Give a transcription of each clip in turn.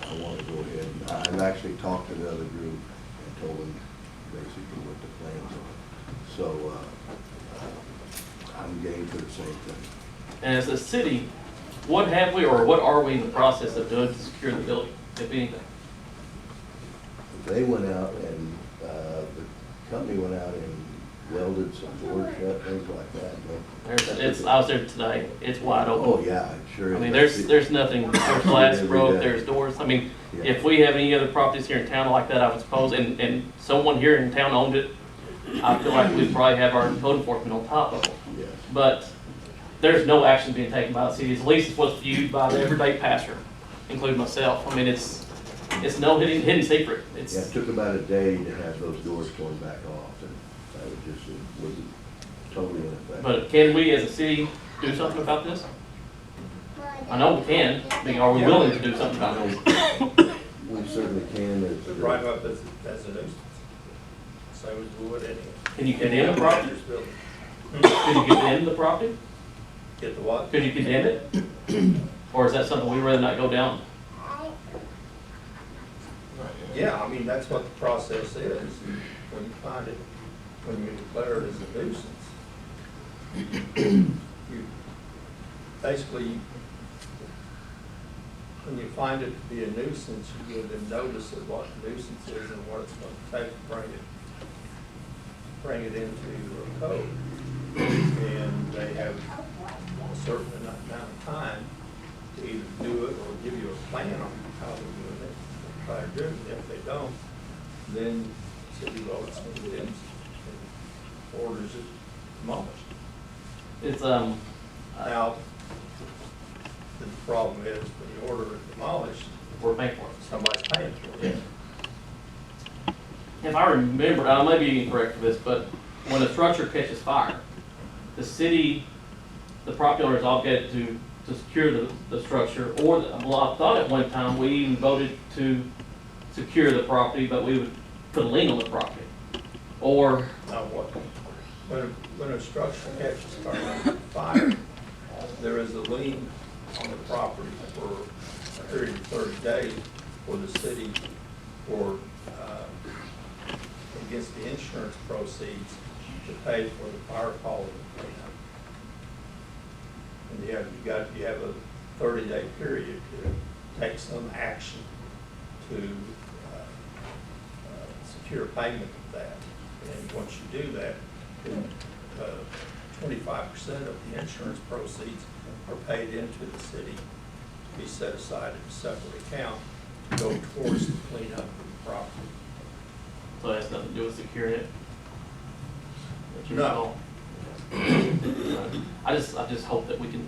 I want to go ahead, and I've actually talked to the other group and told them basically what the plans are. So, I'm game for the same thing. And as a city, what have we or what are we in the process of doing to secure the building, if anything? They went out and, the company went out and welded some doors shut, things like that. I was there today. It's wide open. Oh, yeah, I'm sure. I mean, there's nothing, there's glass broke, there's doors. I mean, Yeah. if we have any other properties here in town like that, I would suppose, and someone here in town owned it, I feel like we'd probably have our code enforcement on top of them. Yes. But there's no action being taken by the city. At least it's what's viewed by the everyday passer, including myself. I mean, it's no hidden secret. Yeah, it It's, took about a day to have those doors torn back off, and that was just, it wasn't totally ineffective. but can we as a city do something about this? I know we can. I mean, are we willing to do something about this? We certainly can, To drive up as a nuisance. So we would anyway. Can you condemn the property? This building. Could you condemn the property? Get the what? Could you condemn it? Or is that something we'd rather not go down? Yeah, I mean, that's what the process is. When you find it, when you declare it as a nuisance, you basically, when you find it to be a nuisance, you give them notice of what the nuisance is and what it's going to take to bring it into your code. And they have a certain amount of time to either do it or give you a plan on how they're doing it. They try to do it. If they don't, then city law condemns and orders it demolished. It's, Now, the problem is when you order it demolished, we're paying for it. somebody's paying for it. If I remember, I may be incorrect for this, but when a structure catches fire, the city, the property owner is obligated to secure the structure, or, well, I thought at one time we even voted to secure the property, but we would put a lien on the property. Or, Now, when a structure catches fire, there is a lien on the property for a period of 30 days for the city for, against the insurance proceeds to pay for the fire call and cleanup. And you have a 30-day period to take some action to secure payment of that. And once you do that, then 25% of the insurance proceeds are paid into the city to be set aside in a separate account to go towards the cleanup of the property. so it has nothing to do with securing it? That you No. recall? I just hope that we can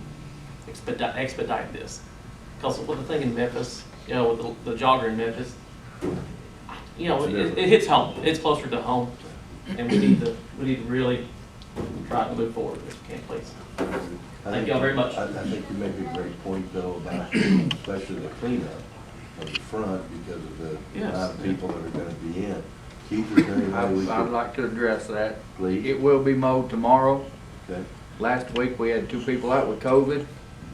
expedite this. Because with the thing in Memphis, you know, with the jogger in Memphis, you know, it hits home. It's closer to home, and we need to really try to move forward if we can, please. Thank y'all very much. I think you make a great point though about especially the cleanup of the front because of the Yes. amount of people that are gonna be in. Keith, is there any way we I'd could, like to address that. please? It will be mowed tomorrow. Okay. Last week, we had 2 people out with COVID.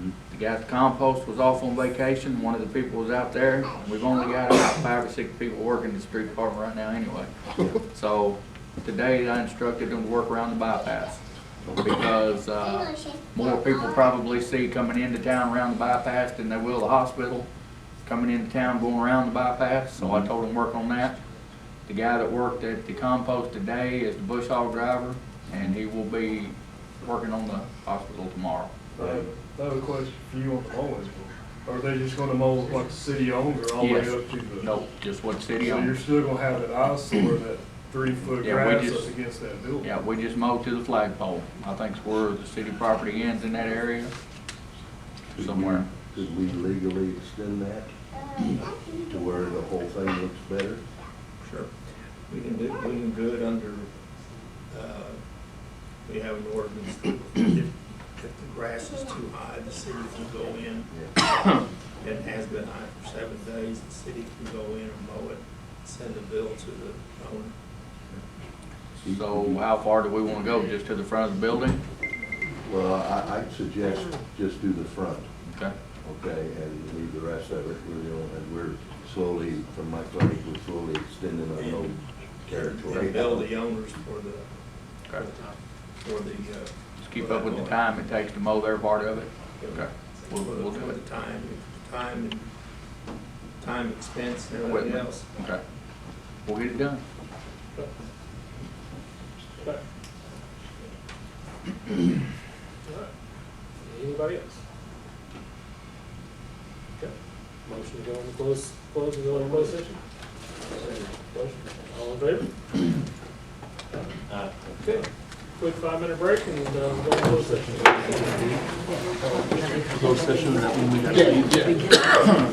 Mhm. The guy at the compost was off on vacation. One of the people was out there. We've only got about 5 or 6 people working the street department right now anyway. So today, I instructed them to work around the bypass because more people probably see coming into town around the bypass than they will the hospital. Coming into town, going around the bypass, so I told them work on that. The guy that worked at the compost today is the bush hog driver, and he will be working on the hospital tomorrow. I have a question for you on the mowing. Are they just gonna mow what the city owns or all the way Yes. up to the? Nope, just what city So you're owns. still gonna have that eyesore, that 3-foot Yeah, we grass just- up against that building? Yeah, we just mowed to the flagpole. I think it's where the city property ends in that area, somewhere. Could we legally extend that to where the whole thing looks better? Sure. We can do it under, we have an ordinance that if the grass is too high, the city can go in. It has been high for 7 days, the city can go in and mow it, send a bill to the owner. So how far do we want to go? Just to the front of the building? Well, I'd suggest just do the front, Okay. okay, and leave the rest of it, we're the only, and we're slowly, from my clinic, we're slowly extending our own territory. And bill the owners for the, Okay. Just keep up with the time it takes to mow their part of it. Okay. We'll do For it. the time, expense, and everything Equipment. else. Okay. We'll get it done. Okay. All right. Anybody else? Okay. Motion to go into close to go into closed session? Motion. All in favor? Okay. Quick 5-minute break and go into closed session. Closed session, that when we got.